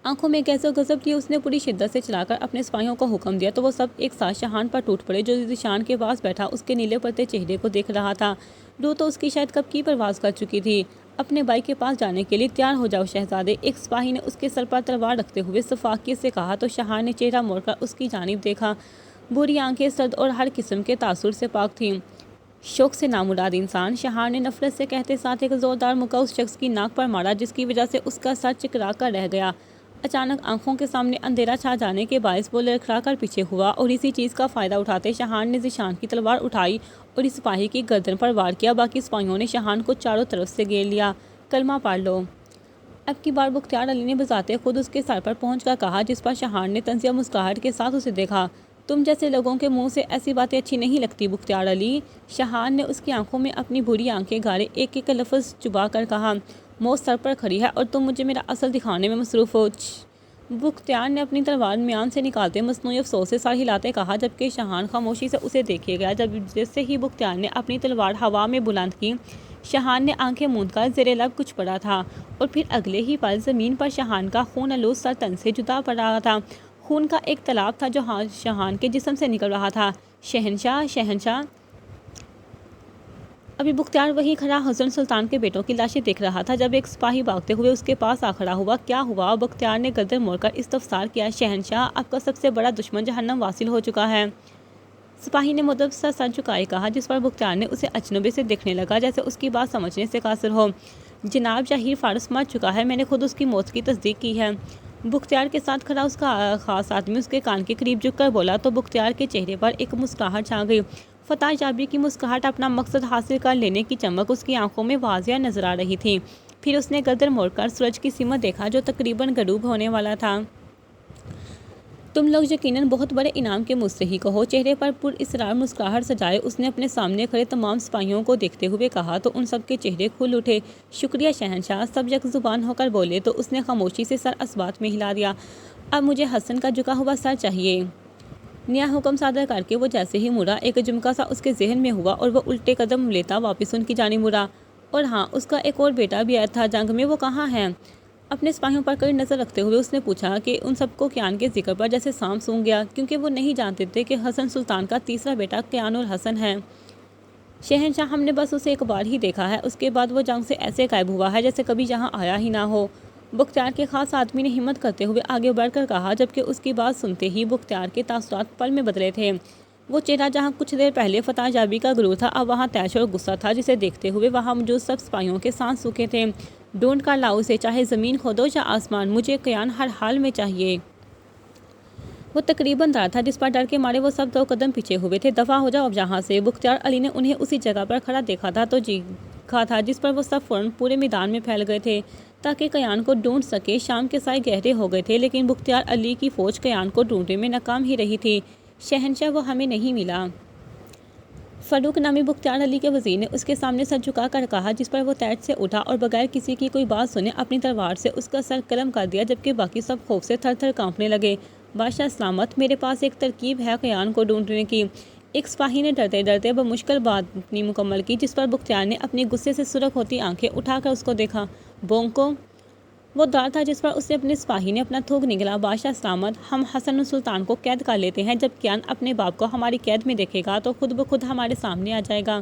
آنکھوں میں گیس و غضب لیے اس نے پوری شدت سے چلا کر اپنے سپاہیوں کو حکم دیا تو وہ سب ایک ساتھ شاہان پر ٹوٹ پڑے جو ذیشان کے پاس بیٹھا اس کے نیلے پڑتے چہرے کو دیکھ رہا تھا۔ روح تو اس کی شاید کب کی پرواز کر چکی تھی۔ اپنے بھائی کے پاس جانے کے لیے تیار ہو جاؤ شہزادے، ایک سپاہی نے اس کے سر پر تلوار رکھتے ہوئے شفقت سے کہا تو شاہان نے چہرہ موڑ کر اس کی جانب دیکھا۔ بری آنکھیں سرد اور ہر قسم کے تاثر سے پاک تھیں۔ شوق سے نامراد انسان، شاہان نے نفرت سے کہتے ساتھ ایک زوردار مکہ اس شخص کی ناک پر مارا جس کی وجہ سے اس کا سر چکرا کر رہ گیا۔ اچانک آنکھوں کے سامنے اندھیرا چھا جانے کے باعث وہ لڑکھڑا کر پیچھے ہوا اور اسی چیز کا فائدہ اٹھاتے شاہان نے ذیشان کی تلوار اٹھائی اور اس سپاہی کی گردن پر وار کیا۔ باقی سپاہیوں نے شاہان کو چاروں طرف سے گھیر لیا۔ کلمہ پڑھ لو۔ اب کی بار بختیار علی نے بذات خود اس کے سر پر پہنچ کر کہا جس پر شاہان نے طنزیہ مسکراہٹ کے ساتھ اسے دیکھا۔ تم جیسے لوگوں کے منہ سے ایسی باتیں اچھی نہیں لگتی بختیار علی۔ شاہان نے اس کی آنکھوں میں اپنی بری آنکھیں گارے ایک ایک لفظ چبا کر کہا۔ موت سر پر کھڑی ہے اور تم مجھے میرا اصل دکھانے میں مصروف ہو۔ بختیار نے اپنی تلوار میان سے نکالتے مصنوعی افسوس سے سر ہلاتے کہا جبکہ شاہان خاموشی سے اسے دیکھے گیا۔ جیسے ہی بختیار نے اپنی تلوار ہوا میں بلند کی شاہان نے آنکھیں موند کر زیر لب کچھ پڑا تھا اور پھر اگلے ہی پل زمین پر شاہان کا خون آلود سر تن سے جدا پڑ رہا تھا۔ خون کا ایک تالاب تھا جو شاہان کے جسم سے نکل رہا تھا۔ شہنشاہ شہنشاہ۔ ابھی بختیار وہی کھڑا حسن سلطان کے بیٹوں کی لاشیں دیکھ رہا تھا جب ایک سپاہی بھاگتے ہوئے اس کے پاس آ کھڑا ہوا۔ کیا ہوا؟ بختیار نے گردن موڑ کر استفسار کیا۔ شہنشاہ، آپ کا سب سے بڑا دشمن جہنم واصل ہو چکا ہے، سپاہی نے مدب سا سر جھکائے کہا جس پر بختیار نے اسے اجنبی سے دیکھنے لگا جیسے اس کی بات سمجھنے سے قاصر ہو۔ جناب جہیر فارس مر چکا ہے، میں نے خود اس کی موت کی تصدیق کی ہے۔ بختیار کے ساتھ کھڑا اس کا خاص آدمی اس کے کان کے قریب جھک کر بولا تو بختیار کے چہرے پر ایک مسکراہٹ چھا گئی۔ فتح یابی کی مسکراہٹ، اپنا مقصد حاصل کر لینے کی چمک اس کی آنکھوں میں واضح نظر آ رہی تھی۔ پھر اس نے گردن موڑ کر سورج کی سمت دیکھا جو تقریباً غروب ہونے والا تھا۔ تم لوگ یقیناً بہت بڑے انعام کے مستحق ہو، چہرے پر پر اسرار مسکراہٹ سجائے اس نے اپنے سامنے کھڑے تمام سپاہیوں کو دیکھتے ہوئے کہا تو ان سب کے چہرے کھل اٹھے۔ شکریہ شہنشاہ، سب یک زبان ہو کر بولے تو اس نے خاموشی سے سر اسبات میں ہلا دیا۔ اب مجھے حسن کا جھکا ہوا سر چاہیے۔ نیا حکم صادر کر کے وہ جیسے ہی مڑا ایک جھمکا سا اس کے ذہن میں ہوا اور وہ الٹے قدم لیتا واپس ان کی جانب مڑا۔ اور ہاں، اس کا ایک اور بیٹا بھی آیا تھا جنگ میں، وہ کہاں ہے؟ اپنے سپاہیوں پر کڑی نظر رکھتے ہوئے اس نے پوچھا کہ ان سب کو کیان کے ذکر پر جیسے سانپ سونگھ گیا کیونکہ وہ نہیں جانتے تھے کہ حسن سلطان کا تیسرا بیٹا کیان الحسن ہے۔ شہنشاہ، ہم نے بس اسے ایک بار ہی دیکھا ہے، اس کے بعد وہ جنگ سے ایسے غائب ہوا ہے جیسے کبھی یہاں آیا ہی نہ ہو، بختیار کے خاص آدمی نے ہمت کرتے ہوئے آگے بڑھ کر کہا جبکہ اس کی بات سنتے ہی بختیار کے تاثرات پل میں بدلے تھے۔ وہ چہرہ جہاں کچھ دیر پہلے فتح یابی کا غرور تھا اب وہاں طیش اور غصہ تھا جسے دیکھتے ہوئے وہاں موجود سب سپاہیوں کے سانس سوکھے تھے۔ ڈھونڈ کر لاؤ اسے، چاہے زمین کھودو یا آسمان، مجھے کیان ہر حال میں چاہیے۔ وہ تقریباً ڈر تھا جس پر ڈر کے مارے وہ سب 2 قدم پیچھے ہوئے تھے۔ دفع ہو جاؤ اب یہاں سے۔ بختیار علی نے انہیں اسی جگہ پر کھڑا دیکھا تھا تو چیخا تھا جس پر وہ سب فوراً پورے میدان میں پھیل گئے تھے تاکہ کیان کو ڈھونڈ سکے۔ شام کے سائے گہرے ہو گئے تھے لیکن بختیار علی کی فوج کیان کو ڈھونڈنے میں ناکام ہی رہی تھی۔ شہنشاہ، وہ ہمیں نہیں ملا، فاروق نامی بختیار علی کے وزیر نے اس کے سامنے سر جھکا کر کہا جس پر وہ تیش سے اٹھا اور بغیر کسی کی کوئی بات سنے اپنی تلوار سے اس کا سر قلم کر دیا جبکہ باقی سب خوف سے تھر تھر کانپنے لگے۔ بادشاہ سلامت، میرے پاس ایک ترکیب ہے کیان کو ڈھونڈنے کی، ایک سپاہی نے ڈرتے ڈرتے بمشکل بات مکمل کی جس پر بختیار نے اپنی غصے سے سرخ ہوتی آنکھیں اٹھا کر اس کو دیکھا۔ بونکو، وہ دار تھا جس پر اس سے اپنے سپاہی نے اپنا تھوک نگلا۔ بادشاہ سلامت، ہم حسن سلطان کو قید کر لیتے ہیں، جب کیان اپنے باپ کو ہماری قید میں دیکھے گا تو خود بخود ہمارے سامنے آ جائے گا،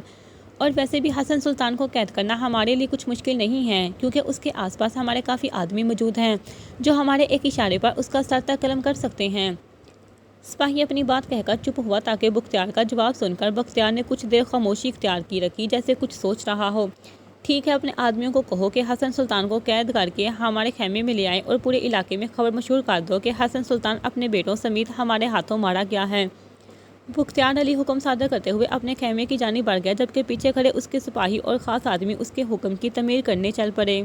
اور ویسے بھی حسن سلطان کو قید کرنا ہمارے لیے کچھ مشکل نہیں ہے کیونکہ اس کے آس پاس ہمارے کافی آدمی موجود ہیں جو ہمارے ایک اشارے پر اس کا سر تک قلم کر سکتے ہیں۔ سپاہی اپنی بات کہہ کر چپ ہوا تاکہ بختیار کا جواب سن کر بختیار نے کچھ دیر خاموشی اختیار کی رکھی جیسے کچھ سوچ رہا ہو۔ ٹھیک ہے، اپنے آدمیوں کو کہو کہ حسن سلطان کو قید کر کے ہمارے خیمے میں لے آئیں اور پورے علاقے میں خبر مشہور کر دو کہ حسن سلطان اپنے بیٹوں سمیت ہمارے ہاتھوں مارا گیا ہے۔ بختیار علی حکم صادر کرتے ہوئے اپنے خیمے کی جانب بڑھ گیا جبکہ پیچھے کھڑے اس کے سپاہی اور خاص آدمی اس کے حکم کی تعمیر کرنے چل پڑے۔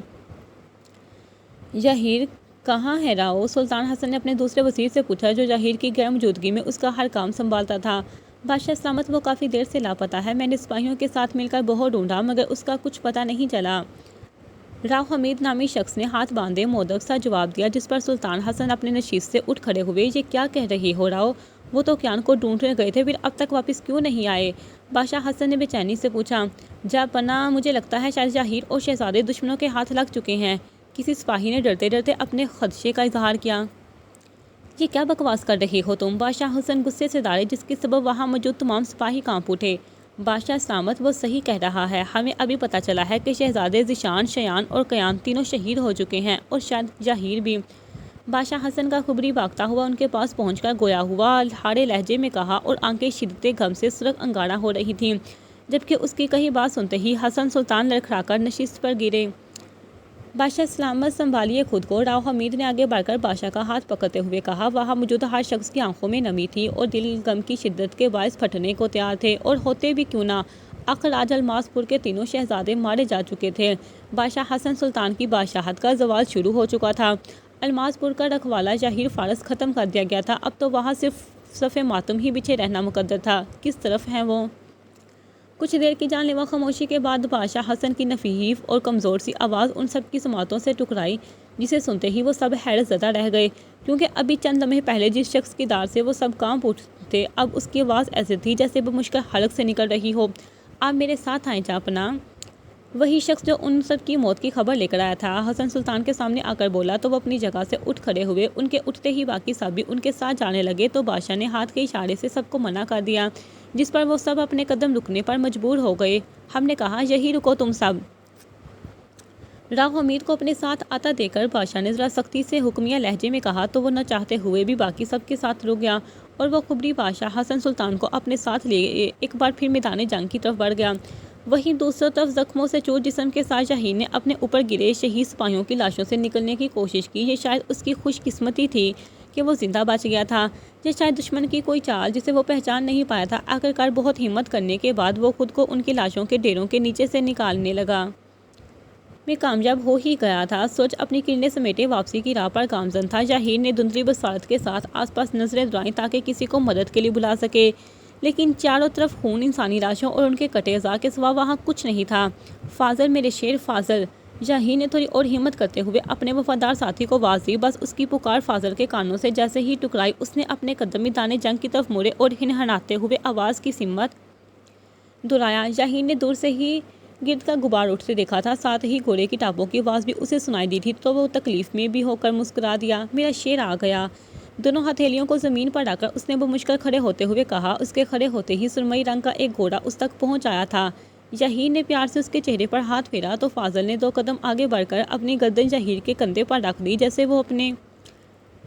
یہیر کہاں ہے راؤ؟ سلطان حسن نے اپنے دوسرے وزیر سے پوچھا جو یہیر کی غیر موجودگی میں اس کا ہر کام سنبھالتا تھا۔ بادشاہ سلامت، وہ کافی دیر سے لاپتہ ہے، میں نے سپاہیوں کے ساتھ مل کر بہت ڈھونڈا مگر اس کا کچھ پتہ نہیں چلا۔ راؤ حمید نامی شخص نے ہاتھ باندھے مودب سا جواب دیا جس پر سلطان حسن اپنے نشست سے اٹھ کھڑے ہوئے۔ یہ کیا کہہ رہی ہو راؤ؟ وہ تو کیان کو ڈھونڈنے گئے تھے، پھر اب تک واپس کیوں نہیں آئے؟ بادشاہ حسن نے بے چینی سے پوچھا۔ جا پناہ، مجھے لگتا ہے شاید ظاہر اور شہزادے دشمنوں کے ہاتھ لگ چکے ہیں، کسی سپاہی نے ڈرتے ڈرتے اپنے خدشے کا اظہار کیا۔ یہ کیا بکواس کر رہے ہو تم؟ بادشاہ حسن غصے سے داڑے، جس کے سبب وہاں موجود تمام سپاہی کانپ اٹھے۔ بادشاہ سلامت، وہ صحیح کہہ رہا ہے، ہمیں ابھی پتہ چلا ہے کہ شہزادے ذیشان، شیان اور قیان تینوں شہید ہو چکے ہیں، اور شاید ظاہر بھی۔ بادشاہ حسن کا خبری بھاگتا ہوا ان کے پاس پہنچ کر گویا ہوا ہارے لہجے میں کہا، اور آنکھیں شدت غم سے سرخ انگارہ ہو رہی تھیں، جبکہ اس کی کہی بات سنتے ہی حسن سلطان لڑکھڑا کر نشست پر گرے۔ بادشاہ سلامت، سنبھالیے خود کو۔ راؤ حمید نے آگے بڑھ کر بادشاہ کا ہاتھ پکڑتے ہوئے کہا۔ وہاں موجود ہر شخص کی آنکھوں میں نمی تھی، اور دل غم کی شدت کے باعث پھٹنے کو تیار تھے، اور ہوتے بھی کیوں نہ، آخر آج الماس پور کے تینوں شہزادے مارے جا چکے تھے۔ بادشاہ حسن سلطان کی بادشاہت کا زوال شروع ہو چکا تھا۔ الماس پور کا رکھوالا ظاہر فارس ختم کر دیا گیا تھا، اب تو وہاں صرف صف ماتم ہی بچھے رہنا مقدر تھا۔ کس طرف ہیں وہ؟ کچھ دیر کی جان لیوا خاموشی کے بعد بادشاہ حسن کی نفیف اور کمزور سی آواز ان سب کی سماعتوں سے ٹکرائی، جسے سنتے ہی وہ سب حیرت زدہ رہ گئے، کیونکہ ابھی چند لمحے پہلے جس شخص کی دار سے وہ سب کانپ اٹھتے، اب اس کی آواز ایسی تھی جیسے بمشکل حلق سے نکل رہی ہو۔ آپ میرے ساتھ آئیں جاں پناہ۔ وہی شخص جو ان سب کی موت کی خبر لے کر آیا تھا، حسن سلطان کے سامنے آ کر بولا تو وہ اپنی جگہ سے اٹھ کھڑے ہوئے۔ ان کے اٹھتے ہی باقی سب بھی ان کے ساتھ جانے لگے، تو بادشاہ نے ہاتھ کے اشارے سے سب کو منع کر دیا، جس پر وہ سب اپنے قدم رکنے پر مجبور ہو گئے۔ ہم نے کہا، یہی رکو تم سب۔ راؤ حمید کو اپنے ساتھ آتا دیکھ کر بادشاہ نے ذرا سختی سے حکمیہ لہجے میں کہا، تو وہ نہ چاہتے ہوئے بھی باقی سب کے ساتھ رک گیا، اور وہ خبری بادشاہ حسن سلطان کو اپنے ساتھ لیے ایک بار پھر میدان جنگ کی طرف بڑھ گیا۔ وہیں دوسری طرف زخموں سے چور جسم کے ساتھ ظاہر نے اپنے اوپر گرے شہید سپاہیوں کی لاشوں سے نکلنے کی کوشش کی۔ یہ شاید اس کی خوش قسمتی تھی کہ وہ زندہ بچ گیا تھا، یا شاید دشمن کی کوئی چال جسے وہ پہچان نہیں پایا تھا۔ آخرکار بہت ہمت کرنے کے بعد وہ خود کو ان کی لاشوں کے ڈھیروں کے نیچے سے نکالنے لگا۔ میں کامیاب ہو ہی گیا تھا، سوچ اپنی کرنیں سمیٹے واپسی کی راہ پر گامزن تھا۔ ظاہر نے دھندلی بصارت کے ساتھ آس پاس نظریں دوڑائیں تاکہ کسی کو مدد کے لیے بلا سکے، لیکن چاروں طرف خون، انسانی لاشوں اور ان کے کٹے اعضاء کے سوا وہاں کچھ نہیں تھا۔ فاضل، میرے شیر فاضل! ظاہر نے تھوڑی اور ہمت کرتے ہوئے اپنے وفادار ساتھی کو آواز دی، بس اس کی پکار فاضل کے کانوں سے جیسے ہی ٹکرائی، اس نے اپنے قدم میدان جنگ کی طرف موڑے اور ہنہناتے ہوئے آواز کی سمت دہرایا۔ ظاہر نے دور سے ہی گرد کا غبار اٹھتے دیکھا تھا، ساتھ ہی گھوڑے کی ٹاپوں کی آواز بھی اسے سنائی دی تھی، تو وہ تکلیف میں بھی ہو کر مسکرا دیا۔ میرا شیر آ گیا! دونوں ہتھیلیوں کو زمین پر رکھ کر اس نے بمشکل کھڑے ہوتے ہوئے کہا۔ اس کے کھڑے ہوتے ہی سرمئی رنگ کا ایک گھوڑا اس تک پہنچ آیا تھا۔ ظاہر نے پیار سے اس کے چہرے پر ہاتھ پھیرا، تو فاضل نے 2 قدم آگے بڑھ کر اپنی گردن ظاہر کے کندھے پر رکھ دی، جیسے وہ اپنے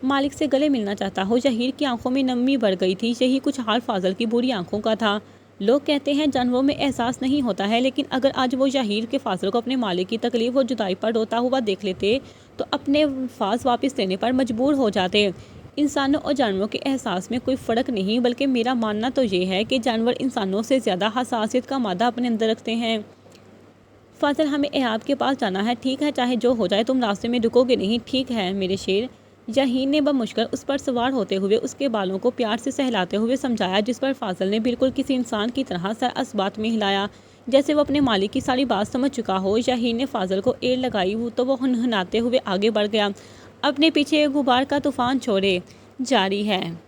مالک سے گلے ملنا چاہتا ہو۔ ظاہر کی آنکھوں میں نمی بڑھ گئی تھی، یہی کچھ حال فاضل کی بری آنکھوں کا تھا۔ لوگ کہتے ہیں جانوروں میں احساس نہیں ہوتا ہے، لیکن اگر آج وہ ظاہر کے فاضل کو اپنے مالک کی تکلیف اور جدائی پر روتا ہوا دیکھ لیتے تو اپنے الفاظ واپس لینے پر مجبور ہو جاتے۔ انسانوں اور جانوروں کے احساس میں کوئی فرق نہیں، بلکہ میرا ماننا تو یہ ہے کہ جانور انسانوں سے زیادہ حساسیت کا مادہ اپنے اندر رکھتے ہیں۔ فاضل، ہمیں ایاب کے پاس جانا ہے، ٹھیک ہے؟ چاہے جو ہو جائے، تم راستے میں رکو گے نہیں، ٹھیک ہے میرے شیر؟ ظاہر نے بمشکل اس پر سوار ہوتے ہوئے اس کے بالوں کو پیار سے سہلاتے ہوئے سمجھایا، جس پر فاضل نے بالکل کسی انسان کی طرح سر اس بات میں ہلایا جیسے وہ اپنے مالک کی ساری بات سمجھ چکا ہو۔ ظاہر نے فاضل کو ایڑ لگائی تو وہ ہنہناتے ہوئے آگے بڑھ گیا، اپنے پیچھے غبار کا طوفان چھوڑے۔ جاری ہے۔